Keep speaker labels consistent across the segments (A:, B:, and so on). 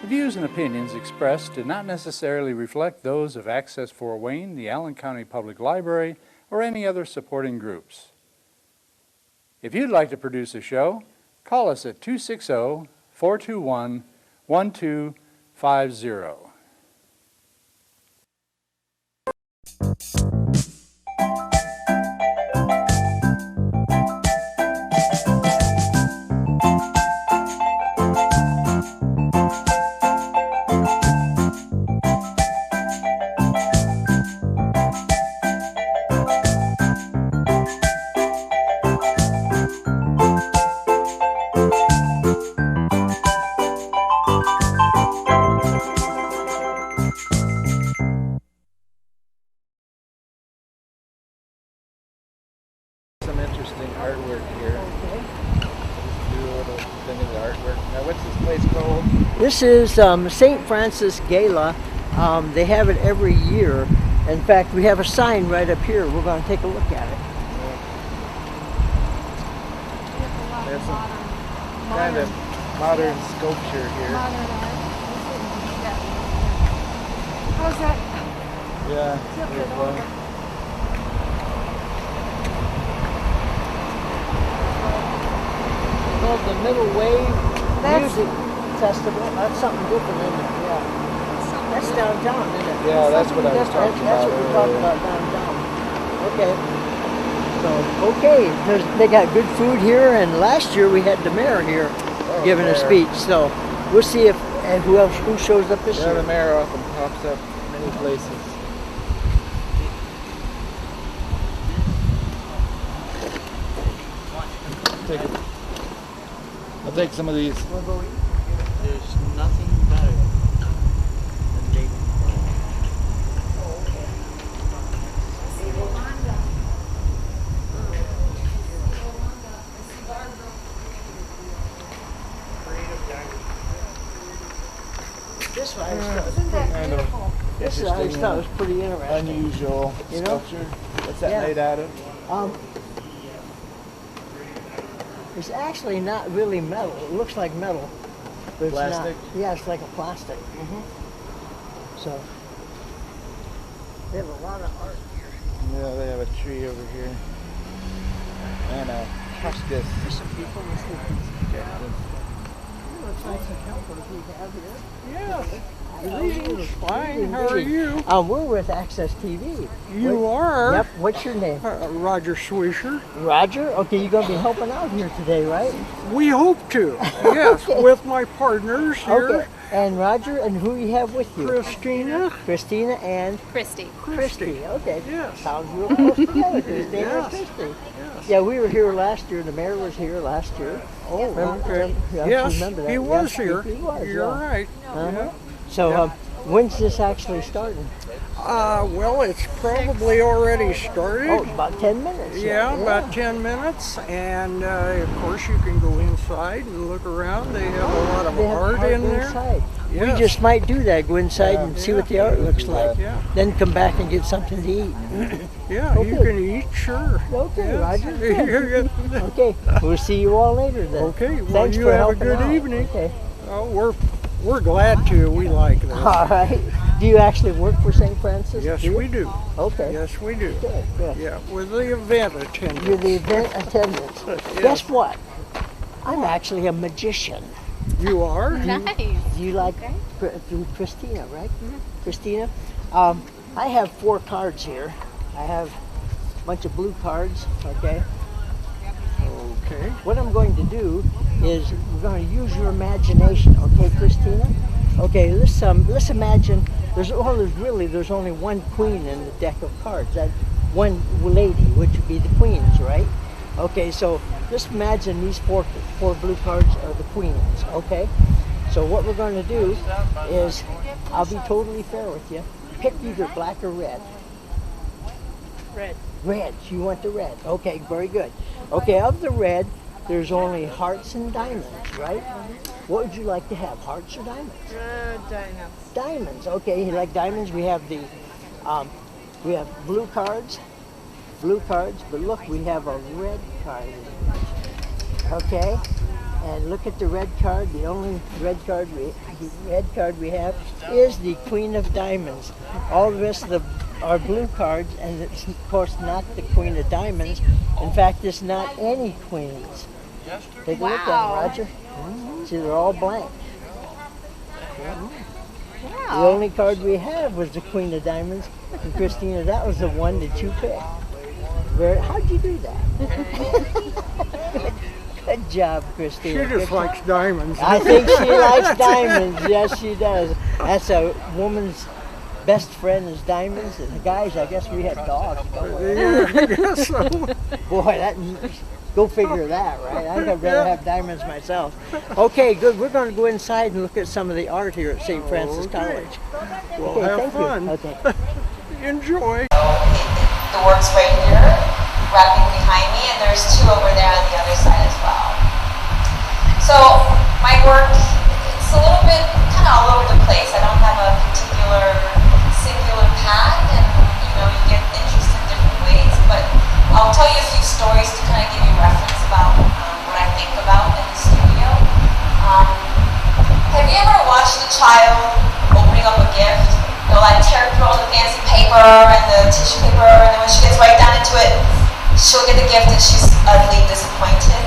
A: The views and opinions expressed do not necessarily reflect those of Access Fort Wayne, the Allen County Public Library, or any other supporting groups. If you'd like to produce a show, call us at 260-421-1250.
B: Some interesting artwork here.
C: Okay.
B: Do a little thing of the artwork. Now, what's this place called?
C: This is St. Francis Gala. They have it every year. In fact, we have a sign right up here. We're going to take a look at it.
B: There's some kind of modern sculpture here.
D: Modern art. How's that?
B: Yeah.
D: Flip
B: there's
D: it
B: one.
D: over.
C: Called the Middle Wave
D: That's-
C: Music Festival. That's something different, isn't it? Yeah. That's downtown, isn't it?
B: Yeah, that's what I was talking
C: That's
B: about
C: what we're
B: earlier.
C: talking about downtown. Okay. So, okay, they got good food here, and last year we had the mayor here giving a
B: mayor.
C: speech. So we'll see if and who shows up this
B: Yeah, the
C: year.
B: mayor often pops up many places. I'll take some of these.
C: There's nothing better than David. This one I thought was
D: Isn't that
B: Kind of
D: beautiful?
C: this I always thought was pretty interesting.
B: unusual
C: You know?
B: sculpture. What's that
C: Yeah.
B: made out of?
C: It's actually not really metal. It looks like metal, but it's
B: Plastic?
C: not. Yeah, it's like a plastic. So they have a lot of art here.
B: Yeah, they have a tree over here. And a hibiscus.
C: There's some people listening. Looks like some campers we have here.
E: Greetings. Fine. How are you?
C: We're with Access TV.
E: You
C: What-
E: are?
C: Yep. What's your name?
E: Roger Swisher.
C: Roger. Okay, you're gonna be helping out here today, right?
E: We hope to. Yes,
C: Okay.
E: with my partners here,
C: Okay. And Roger, and who you have with you?
E: Christina.
C: Christina and
D: Christy.
C: Christy. Okay.
E: Yes.
C: Sounds real close together. Christina and
E: Yes.
C: Christy.
E: Yes.
C: Yeah, we were here last year. The mayor was here last year.
E: Oh,
C: Remember?
E: okay.
C: Yeah,
E: Yes,
C: remember that.
E: he was
C: Yes,
E: here.
C: He was.
E: You're
C: yeah.
E: right.
C: Uh-huh. So, when's this actually starting?
E: Well, it's probably already started.
C: Oh, about 10 minutes.
E: Yeah, about 10 minutes. And of course, you can go inside and look around. They have a lot of
C: They have
E: art in there.
C: inside. We
E: Yes.
C: just might do that. Go inside and see what the art looks like.
E: Yeah.
C: Then come back and get something to eat.
E: Yeah, you
C: Okay.
E: can eat, sure.
C: Okay,
E: Yes.
C: Roger.
E: You're good.
C: Okay, we'll see you all later then.
E: Okay, well,
C: Thanks
E: you
C: for
E: have a
C: helping
E: good
C: out.
E: evening.
C: Okay.
E: Oh, we're glad to. We like this.
C: All right. Do you actually work for St. Francis?
E: Yes,
C: Do you?
E: we do.
C: Okay.
E: Yes, we do.
C: Good, good.
E: Yeah, with the event attendant.
C: You're the event attendant. Guess what? I'm actually a magician.
E: You are?
D: Nice.
C: Do you like Christina, right? Christina? I have 4 cards here. I have a bunch of blue cards, okay?
E: Okay.
C: What I'm going to do is we're going to use your imagination, okay, Christina? Okay, let's imagine there's only one queen in the deck of cards. That one lady, which would be the queens, right? Okay, so just imagine these four blue cards are the queens, okay? So what we're going to do is, I'll be totally fair with you. Pick either black or red.
D: Red.
C: Red, you want the red. Okay, very good. Okay, of the red, there's only hearts and diamonds, right? What would you like to have, hearts or diamonds?
D: Diamonds.
C: Diamonds, okay, you like diamonds? We have the, we have blue cards, but look, we have a red card. Okay, And look at the red card. The only red card we have is the Queen of Diamonds. All the rest of are blue cards, and it's of course not the Queen of Diamonds. In fact, it's not any queens. Take a look at them, Roger. See, they're all blank. The only card we have was the Queen of Diamonds. And Christina, that was the one that you picked. How'd you do that? Good job, Christina.
E: She just likes diamonds.
C: I think she likes diamonds. Yes, she does. That's a woman's best friend is diamonds. And the guys, I guess we had dogs. Don't we?
E: Yeah, I guess so.
C: Boy, go figure that, right? I'd rather have diamonds myself. Okay, good. We're going to go inside and look at some of the art here at St. Francis
E: Okay.
C: College.
E: Well,
C: Okay,
E: have
C: thank
E: fun.
C: you. Okay.
E: Enjoy.
F: The work's right here, wrapping behind me, and there's two over there on the other side as well. So my work, it's a little bit kind of all over the place. I don't have a particular singular path, and you get interest in different ways, but I'll tell you a few stories to kind of give you reference about what I think about in the studio. Have you ever watched a child opening up a gift? They'll like tear through all the fancy paper and the tissue paper, and then when she gets right down into it, she'll get the gift and she's utterly disappointed.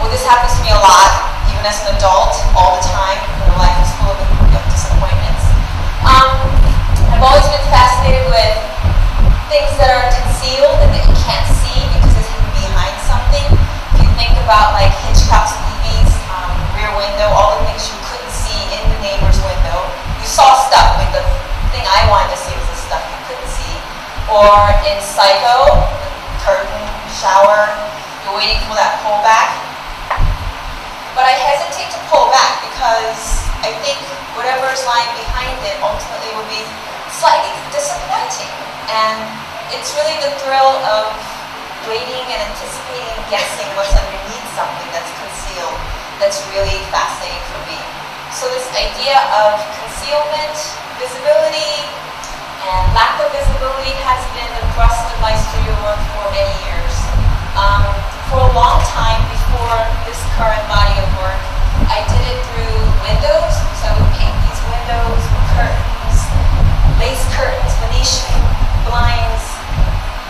F: Well, this happens to me a lot, even as an adult, all the time. Life is full of disappointments. I've always been fascinated with things that are concealed and that you can't see because it's hidden behind something. If you think about like Hitchcock's movies, Rear Window, all the things you couldn't see in the neighbor's window. You saw stuff, but the thing I wanted to see was the stuff you couldn't see. Or in Psycho, the curtain, shower, you're waiting for that pullback. But I hesitate to pull back because I think whatever's lying behind it ultimately would be slightly disappointing. And it's really the thrill of waiting and anticipating and guessing what's underneath something that's concealed that's really fascinating for me. So this idea of concealment, visibility, and lack of visibility has been the thrust of my studio work for many years. For a long time before this current body of work, I did it through windows. So I would paint these windows, curtains, lace curtains, Venetian blinds,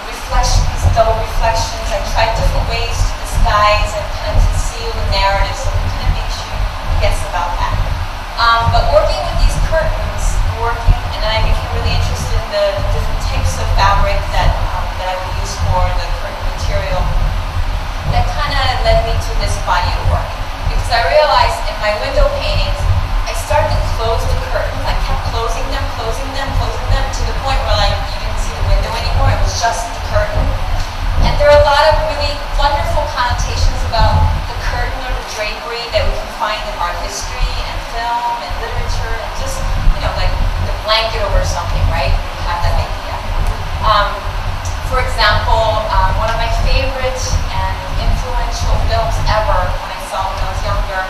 F: reflections, double reflections. I tried different ways to disguise and kind of conceal the narrative so it kind of makes you guess about that. But working with these curtains, and then I became really interested in the different types of fabric that I would use for the curtain material. That kind of led me to this body of work. Because I realized in my window paintings, I started to close the curtains. I kept closing them to the point where like you didn't see the window anymore. It was just the curtain. And there are a lot of really wonderful connotations about the curtain or the drapery that we can find in art history and film and literature and just, like the blanket over something, right? You have that idea. For example, one of my favorite and influential films ever when I saw when I was younger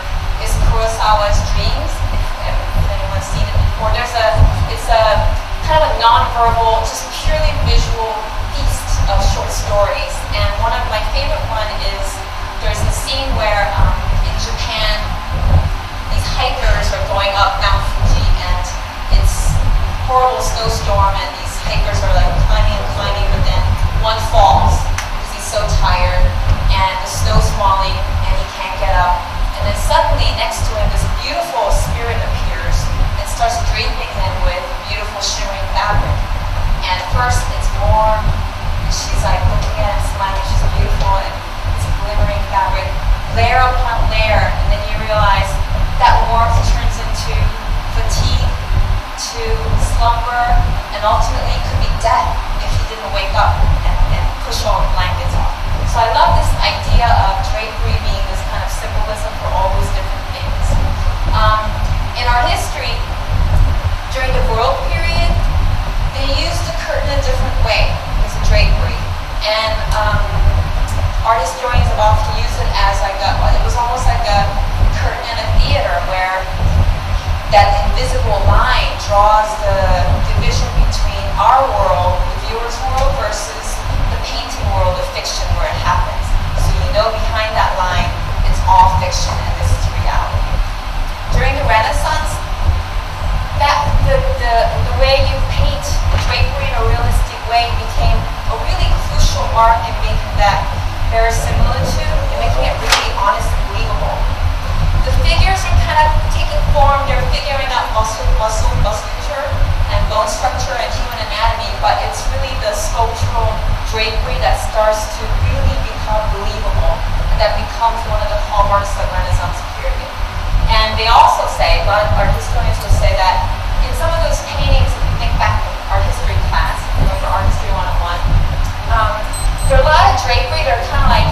F: is Kurosawa's Dreams. If anyone's seen it before, it's a kind of a non-verbal, just purely visual feast of short stories. And one of my favorite one is there's a scene where in Japan these hikers are going up Mount Fuji and it's horrible snowstorm and these hikers are like climbing, but then one falls because he's so tired and the snow's falling and he can't get up. And then suddenly next to him this beautiful spirit appears and starts draping him with beautiful shimmering fabric. And at first it's warm and she's like looking at him smiling, she's beautiful and it's glimmering fabric, layer upon layer, and then you realize that warmth turns into fatigue, to slumber, and ultimately it could be death if he didn't wake up and push all the blankets off. So I love this idea of drapery being this kind of symbolism for all those different things. In our history, during the Baroque period, they used the curtain a different way as a drapery. And art historians have often used it as it was almost like a curtain in a theater where that invisible line draws the division between our world, the viewer's world, versus the painting world of fiction where it happens. So behind that line, it's it's all fiction and this is reality. During the Renaissance, the way you paint drapery in a realistic way became a really crucial mark in making that verisimilitude and making it really honest and believable. The figures are kind of taking form, they're figuring out musculature and bone structure and human anatomy, but it's really the sculptural drapery that starts to really become believable and that becomes one of the hallmarks of the Renaissance period. And they also say, a lot of art historians will say that in some of those paintings, if you think back to art history class, for Art History 101, there are a lot of drapery that are kind of like,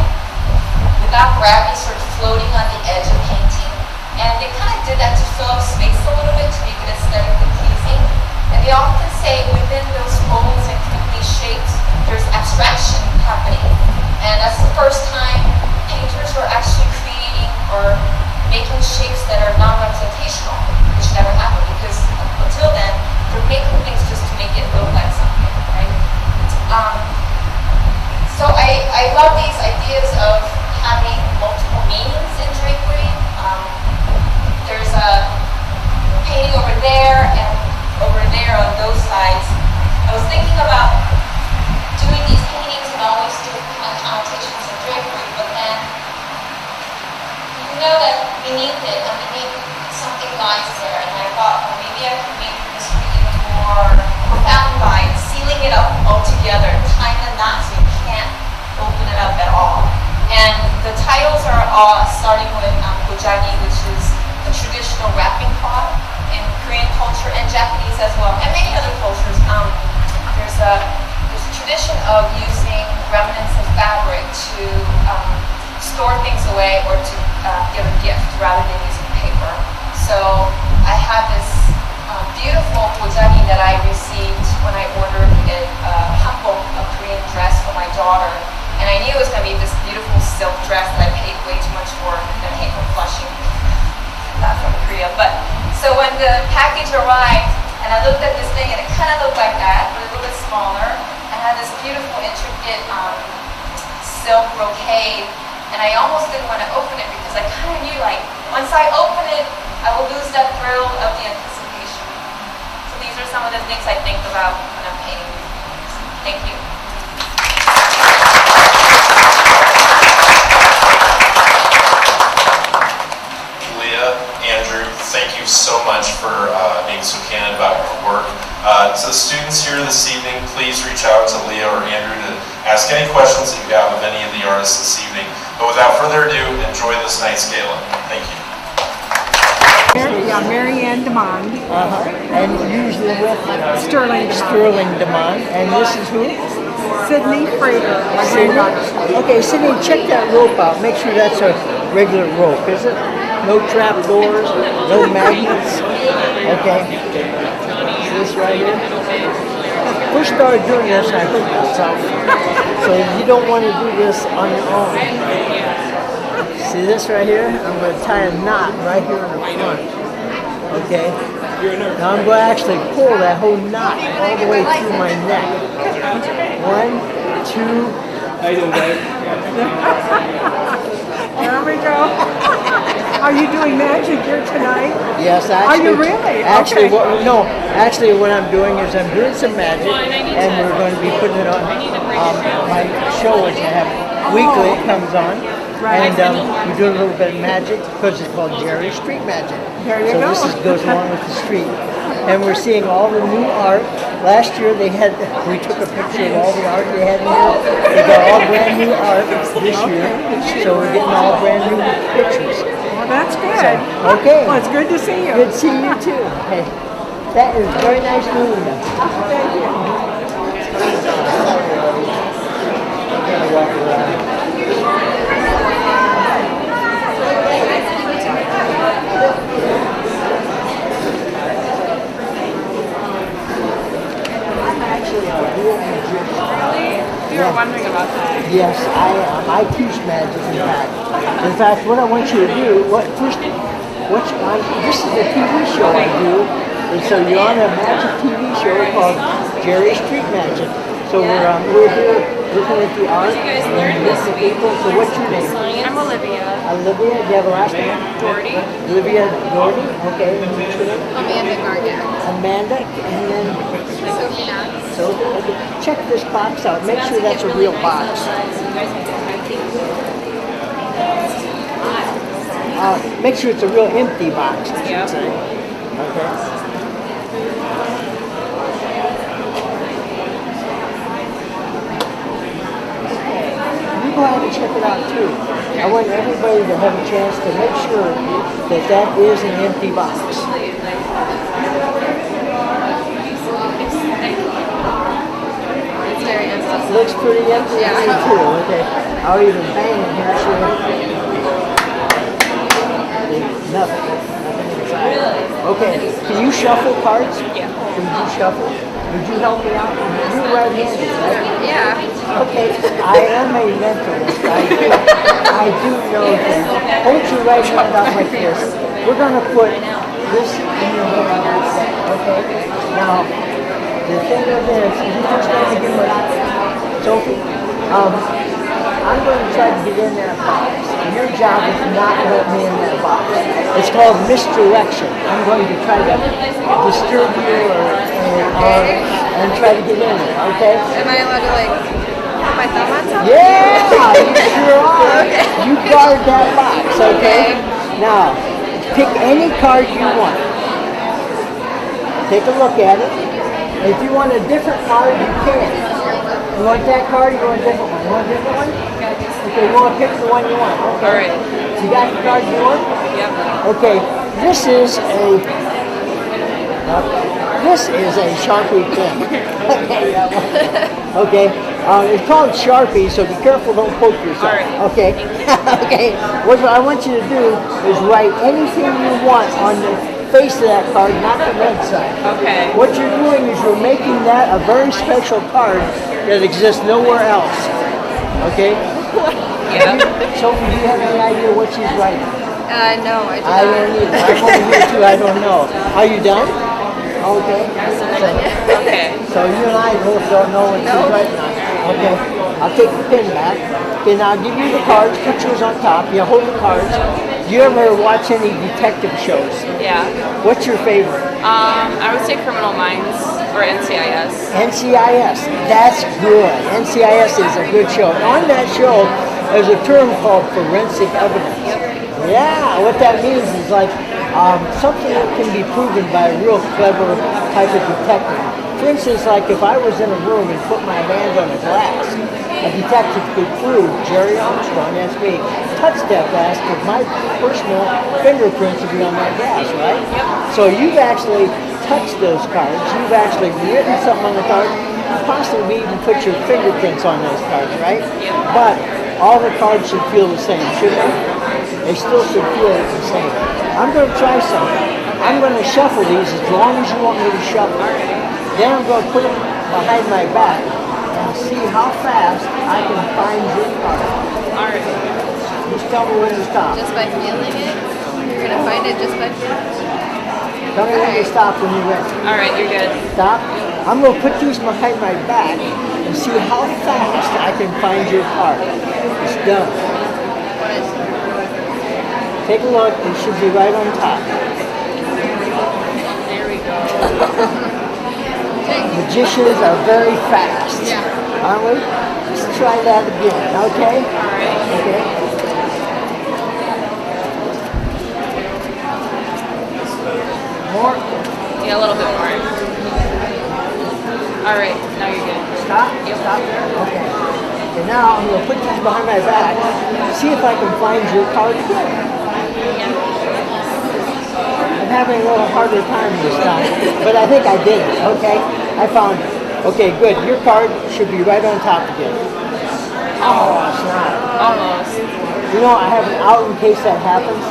F: without gravity, sort of floating on the edge of painting. And they kind of did that to fill up space a little bit to make it aesthetically pleasing. And they often say within those folds and these shapes, there's abstraction happening. And that's the first time painters were actually creating or making shapes that are non-representational, which never happened because until then, they're making things just to make it look like something, right? So I love these ideas of having multiple meanings in drapery. There's a painting over there and over there on those sides. I was thinking about doing these paintings and always doing connotations of drapery, but then you know that beneath it, underneath something lies there, and I thought, well, maybe I can make this even more profound by sealing it up altogether, tying the knot so you can't open it up at all. And the titles are all starting with gojagi, which is a traditional wrapping cloth in Korean culture and Japanese as well, and many other cultures. There's a tradition of using remnants of fabric to store things away or to give a gift rather than using paper. So I have this beautiful gojagi that I received when I ordered a hanbok, a Korean dress for my daughter. And I knew it was going to be this beautiful silk dress that I paid way too much for that came from Flushing, not from Korea. But so when the package arrived and I looked at this thing and it kind of looked like that, but a little bit smaller, and had this beautiful intricate silk brocade. And I almost didn't want to open it because I kind of knew, like, once I open it, I will lose that thrill of the anticipation. So these are some of the things I think about when I'm painting. Thank you.
G: Leah, Andrew, thank you so much for being so candid about your work. To the students here this evening, please reach out to Leah or Andrew to ask any questions that you have of any of the artists this evening. But without further ado, enjoy this night's gala. Thank you.
H: Yeah, Mary Ann DeMond.
C: And usually with
H: Sterling DeMond.
C: Sterling DeMond. And this is who?
H: Sydney Frater.
C: Sydney. Okay, Sydney, check that rope out. Make sure that's a regular rope, is it? No trap doors, no magnets. Okay. This right here. First started doing this, I hurt myself. So you don't want to do this on your own. See this right here? I'm going to tie a knot right here in the front. Okay? Now I'm going to actually pull that whole knot all the way through my neck. 1, 2.
H: There we go. Are you doing magic here tonight?
C: Yes, actually.
H: Are you really?
C: Actually,
H: Okay.
C: actually what I'm doing is I'm doing some magic, and we're going to be putting it on my show, which I have weekly. It comes on.
H: Right.
C: And we're doing a little bit of magic because it's called Jerry Street Magic.
H: There you
C: so
H: go.
C: this goes along with the street. And we're seeing all the new art. Last year we took a picture of all the art they had in here. They got all brand new art this year. So we're getting all brand new pictures.
H: Well, that's good.
C: So, okay.
H: Well, it's good to see you.
C: Good seeing you too. Hey, that is very nice meeting you.
H: Thank you.
C: Walk around.
D: You were wondering about that.
C: Yes, I am. I teach magic, in fact. In fact, what I want you to do, this is a TV show I do, and so you're on a magic TV show called Jerry Street Magic. So we're here looking at the art.
D: What did you guys learn this week?
C: So what's your name?
D: I'm Olivia.
C: Olivia, do you have a last name?
D: Doherty.
C: Olivia Doherty, okay. And what's your name?
D: Amanda Gardner.
C: Amanda, and then
D: Sophie Knox.
C: Sophie. Okay. Check this box out. Make sure that's a real box. Make sure it's a real empty box.
D: Yeah.
C: Okay. Go ahead and check it out too. I want everybody to have a chance to make sure that that is an empty box.
D: It's very empty.
C: Looks pretty empty to me too. Okay, I'll even bang it here so nothing inside. Okay, can you shuffle cards?
D: Yeah.
C: Can you shuffle? Would you help me out? You're right-handed, right?
D: Yeah.
C: Okay, I am a mentalist. I do know that. Hold your right hand out like this. We're going to put this in your hand like that, okay? Now, the thing of this, is you just going to give me Sophie, I'm going to try to get in that box. Your job is not to let me in that box. It's called misdirection. I'm going to try to disturb you and try to get in there, okay?
D: Am I allowed to like put my thumb on something?
C: Yeah, you sure are. You guard that box, okay? Now, pick any card you want. Take a look at it. If you want a different card, you can. You want that card, you want a different one? You want a different one? Okay, you want to pick the one you want. Okay.
D: All right.
C: You got the card you want?
D: Yep.
C: Okay, this is a Sharpie pen. Okay, it's called Sharpie, so be careful, don't poke yourself.
D: All right.
C: Okay, okay. What I want you to do is write anything you want on the face of that card, not the red side.
D: Okay.
C: What you're doing is you're making that a very special card that exists nowhere else. Okay?
D: Yeah.
C: Sophie, do you have any idea what she's writing?
D: No, I do
C: I don't either. I'm over here too, I don't know. Are you done? Okay.
D: Okay.
C: So you and I both don't know what she's writing on. Okay. I'll take the pin back. Okay, now I'll give you the cards, put yours on top. You hold the cards. Do you ever watch any detective shows?
D: Yeah.
C: What's your favorite?
D: I would say Criminal Minds or NCIS.
C: NCIS. That's good. NCIS is a good show. On that show, there's a term called forensic evidence. Yeah, what that means is like something that can be proven by a real clever type of detective. For instance, like if I was in a room and put my hand on a glass, a detective could prove Jerry Armstrong, that's me, touched that glass because my personal fingerprints would be on that glass, right? So you've actually touched those cards, you've actually written something on the card, possibly even put your fingerprints on those cards, right? But all the cards should feel the same, shouldn't they? They still should feel the same. I'm going to try something. I'm going to shuffle these as long as you want me to shuffle. Then I'm going to put them behind my back and see how fast I can find your card.
D: All right.
C: Just tell me when to stop.
D: Just by feeling it? You're going to find it just by feeling it?
C: Tell me when to stop when you're ready.
D: All right, you're good.
C: Stop. I'm going to put these behind my back and see how fast I can find your card. It's done. Take a look. It should be right on top.
D: There we go.
C: Magicians are very fast.
D: Yeah.
C: Aren't we? Let's try that again, okay?
D: All right.
C: Okay. More.
D: Yeah, a little bit more. All right, now you're good.
C: Stop. Stop there. Okay. And now I'm going to put these behind my back. See if I can find your card again. I'm having a little harder time this time, but I think I did it, okay? I found it. Okay, good. Your card should be right on top again. Oh, it's not.
D: Almost.
C: You know, I have an out in case that happens.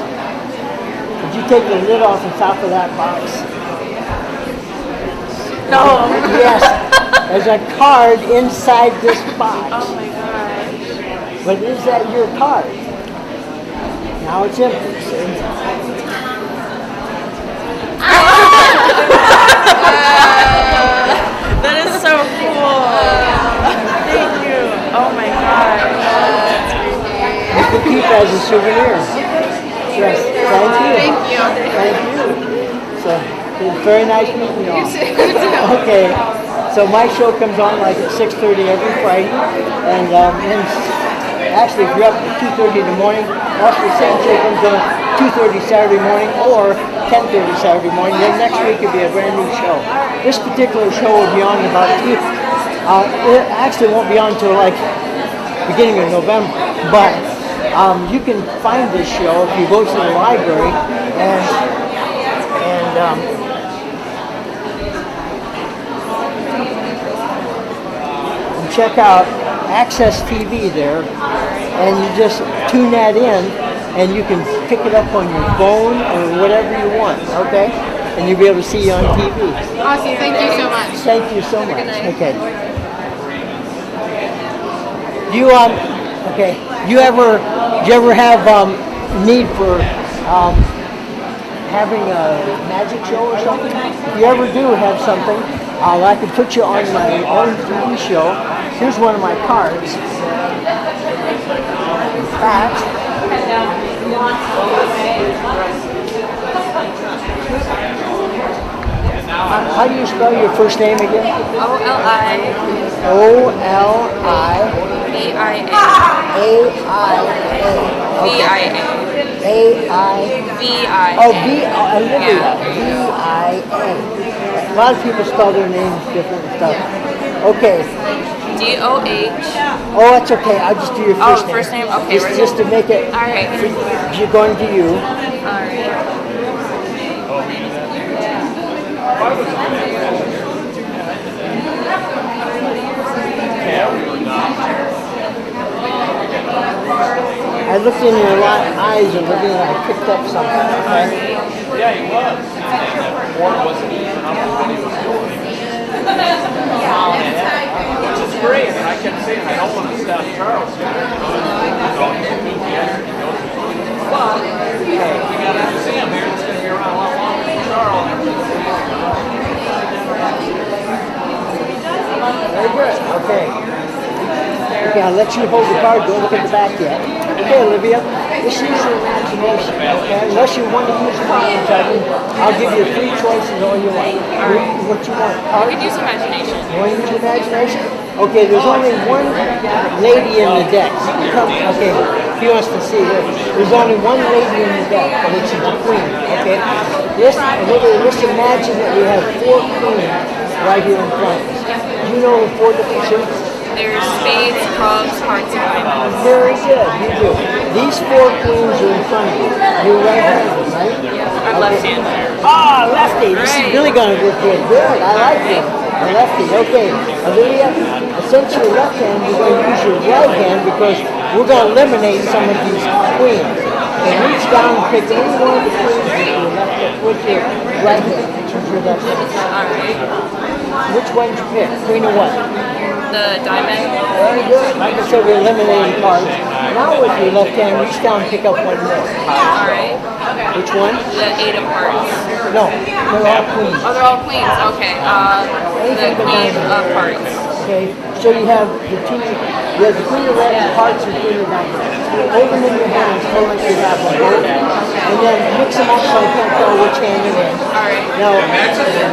C: Could you take the lid off the top of that box?
D: No.
C: Yes. There's a card inside this box.
D: Oh my gosh.
C: But is that your card? Now it's empty. See?
D: That is so cool.
C: as a souvenir. Yes, thank you.
D: Thank you.
C: Thank you. So, it's very nice meeting you all.
D: You too.
C: Okay, so my show comes on like at 6:30 every Friday, and actually if you're up at 2:30 in the morning, also the same show comes on 2:30 Saturday morning or 10:30 Saturday morning. Then next week it'll be a brand new show. This particular show will be on about it actually won't be on until like beginning of November, but you can find this show if you go to the library and check out Access TV there, and you just tune that in, and you can pick it up on your phone or whatever you want, okay? And you'll be able to see you on TV.
D: Awesome. Thank you so much.
C: Thank you so
D: Have a good
C: much.
D: night.
C: Okay. Do you ever have need for having a magic show or something? If you ever do have something, I can put you on my own TV show. Here's one of my cards. In fact, how do you spell your first name again?
D: O-L-I.
C: O-L-I.
D: V-I-A.
C: A-I-A.
D: V-I-A.
C: A-I.
D: V-I-A.
C: Oh, Olivia. V-I-A. A lot of people spell their names different and stuff. Okay.
D: D-O-H.
C: Oh, that's okay. I'll just do your first name.
D: First name? Okay,
C: Just to make it.
D: All right.
C: You're going to you.
D: All right.
C: I looked in your eyes and looking and I picked up something. Okay?
I: Yeah, he was. Ford wasn't even up when he was going. Which is great. And I kept saying, I don't want to stop Charles. But, hey, we got to see him here. It's going to be around a lot longer than Charles.
C: Very good. Okay. Okay, I'll let you hold the card. Don't look at the back yet. Okay, Olivia. Just use your imagination. Okay? Unless you want to use cards, I'll give you 3 choices all you want. What you want? Cards?
D: I could use imagination.
C: You want to use your imagination? Okay, there's only one lady in the deck. Okay, he wants to see it. There's only one lady in the deck, and it's the queen. Okay? Let's imagine that we have 4 queens right here in front of us. Do you know the 4 different suits?
D: There's spades, clubs, hearts, and diamonds.
C: Very good, you do. These 4 queens are in front of you. You're right-handed, right?
D: I'm left-handed.
C: Ah, lefty. This is really going to be good. Good, I like it. A lefty, okay. Olivia, since you're left-handed, you're going to use your right hand because we're going to eliminate some of these queens. Okay, reach down and pick any one of the queens with your right hand. Choose your left hand.
D: All right.
C: Which one did you pick? Queen or what?
D: The diamond.
C: Very good. Like I said, we're eliminating cards. Now with your left hand, reach down and pick up one more.
D: All right.
C: Which one?
D: The 8 of hearts.
C: No, they're all queens.
D: Oh, they're all queens. Okay. The queen of hearts.
C: Okay, so you have the queen of hearts and queen of diamonds. Hold them in your hands, hold like you have one. And then mix them up so I can't tell which hand you're in.
D: All right.
C: Now,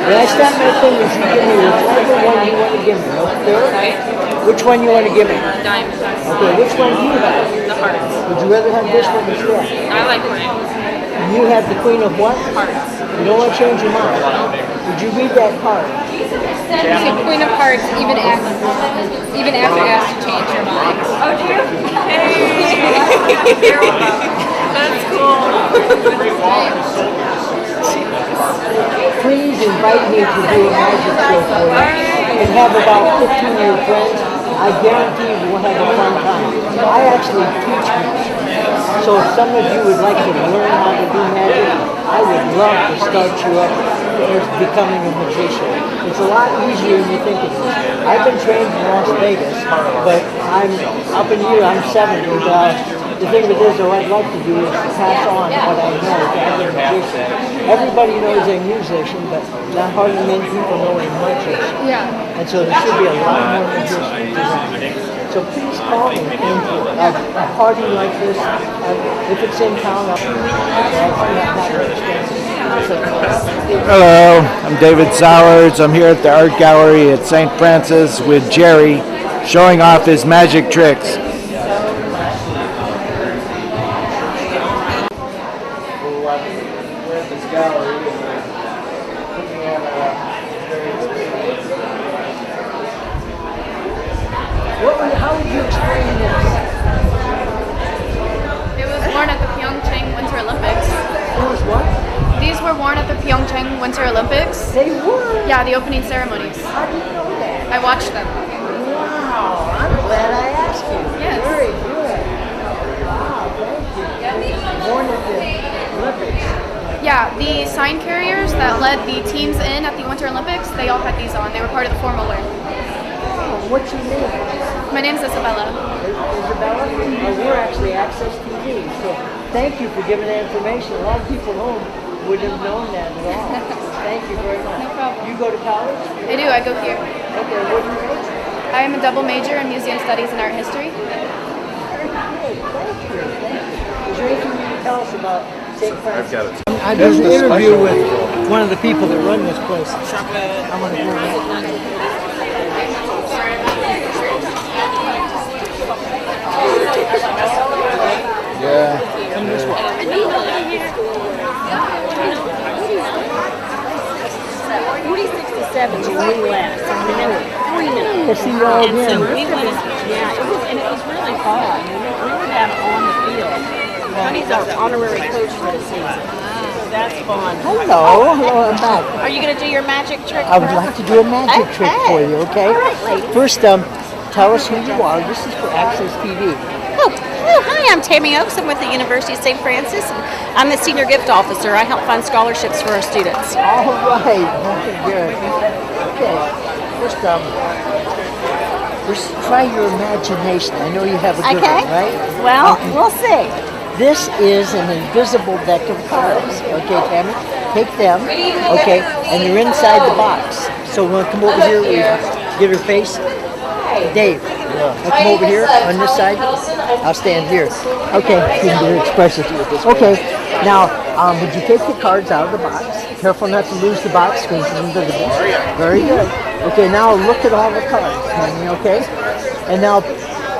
C: when I snap my fingers, you give me whichever one you want to give me. Okay? Which one you want to give me?
D: Diamond.
C: Okay, which one do you have?
D: The hearts.
C: Would you rather have this one instead?
D: I like mine.
C: You have the queen of what?
D: Hearts.
C: You don't want to change your mind. Would you read that card?
D: So queen of hearts, even after you ask to change your mind. Oh, do you? Hey! That's cool.
C: Please invite me to do a magic show for you and have about 15 of your friends. I guarantee you will have a fun time. I actually teach magic. So if some of you would like to learn how to do magic, I would love to start you up as becoming a magician. It's a lot easier than you think it is. I've been trained in Las Vegas, but I'm up in here, I'm 70. The thing with this, what I'd like to do is pass on what I know to other magicians. Everybody knows a musician, but not hardly many people know a magician.
D: Yeah.
C: And so there should be a lot more magicians. So please call me. And a party like this, if it's in town,
B: Hello, I'm David Zowers. I'm here at the Art Gallery at St. Francis with Jerry, showing off his magic tricks. We're at this gallery and we're looking at
C: how would you explain this?
D: It was worn at the Pyeongchang Winter Olympics.
C: It was what?
D: These were worn at the Pyeongchang Winter Olympics.
C: They were?
D: Yeah, the opening ceremonies.
C: How do you know that?
D: I watched them.
C: Wow, I'm glad I asked you.
D: Yes.
C: Very good. Wow, thank you. Born at the Olympics.
D: Yeah, the sign carriers that led the teams in at the Winter Olympics, they all had these on. They were part of the formal wear.
C: Oh, what's your name?
D: My name's Isabella.
C: Isabella? We're actually Access TV. So thank you for giving that information. A lot of people at home wouldn't have known that at all. Thank you very much.
D: No problem.
C: You go to college?
D: I do, I go here.
C: Okay, what do you major?
D: I am a double major in Museum Studies and Art History.
C: Very good. Thank you. Thank you. Is there anything you can tell us about St. Francis?
A: I've got it.
C: I did an interview with one of the people that run this place. I want to go back.
B: Yeah.
C: And this one.
H: 47 when we left. So we had 3 minutes.
C: We'll see you all
H: And so
C: again.
H: we went, and it was really fun. We were down on the field. Honey's our honorary coach for the season. So that's fun.
C: Hello, I'm back.
H: Are you going to do your magic trick?
C: I would like to do a magic trick for you, okay?
H: All right, lady.
C: First, tell us who you are. This is for Access TV.
H: Hi, I'm Tammy Oaks. I'm with the University of St. Francis. I'm the Senior Gift Officer. I help fund scholarships for our students.
C: All right. Okay, good. Okay. First, just try your imagination. I know you have a good one, right?
H: Well,
C: Okay.
H: we'll see.
C: This is an invisible deck of cards. Okay, Tammy? Take them. Okay, and you're inside the box. So we'll come over here. We get her face. Dave. I'll come over here on this side. I'll stand here. Okay, you can be expressive. Okay, now would you take the cards out of the box? Careful not to lose the box because it's invisible. Very good. Okay, now look at all the cards, honey, okay? And now,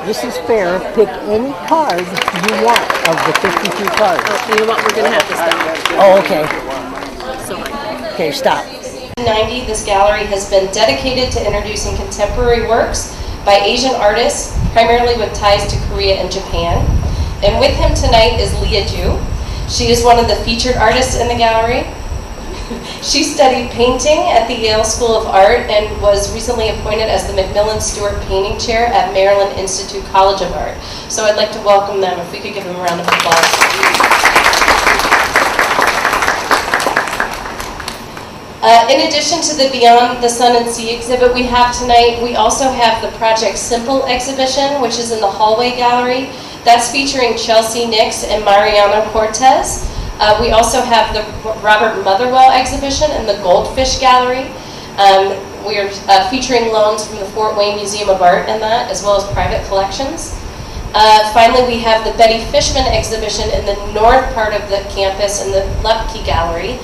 C: this is fair. Pick any card you want of the 52 cards.
H: Oh, you know what? We're going to have to stop.
C: Oh, okay.
H: Sorry.
C: Okay, stop.
F: In 1990, this gallery has been dedicated to introducing contemporary works by Asian artists, primarily with ties to Korea and Japan. And with him tonight is Leah Ju. She is one of the featured artists in the gallery. She studied painting at the Yale School of Art and was recently appointed as the Macmillan Stewart Painting Chair at Maryland Institute College of Art. So I'd like to welcome them, if we could give them a round of applause. In addition to the Beyond the Sun and Sea exhibit we have tonight, we also have the Project Simple exhibition, which is in the hallway gallery. That's featuring Chelsea Nix and Mariana Cortez. We also have the Robert Motherwell exhibition in the Goldfish Gallery. We are featuring loans from the Fort Wayne Museum of Art in that, as well as private collections. Finally, we have the Betty Fishman exhibition in the north part of the campus in the Lepke Gallery.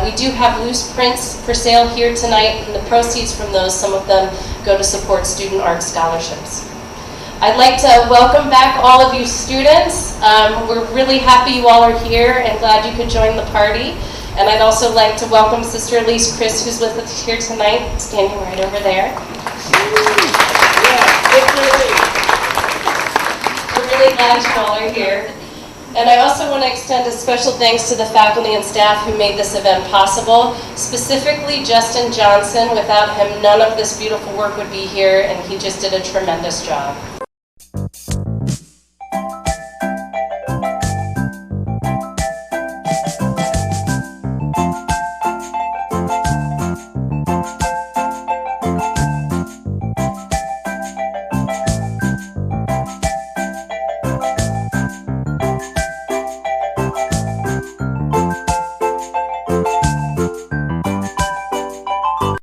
F: We do have loose prints for sale here tonight, and the proceeds from those, some of them, go to support student art scholarships. I'd like to welcome back all of you students. We're really happy you all are here and glad you could join the party. And I'd also like to welcome Sister Elise Chris, who's with us here tonight, standing right over there. We're really glad you all are here. And I also want to extend a special thanks to the faculty and staff who made this event possible, specifically Justin Johnson. Without him, none of this beautiful work would be here, and he just did a tremendous job.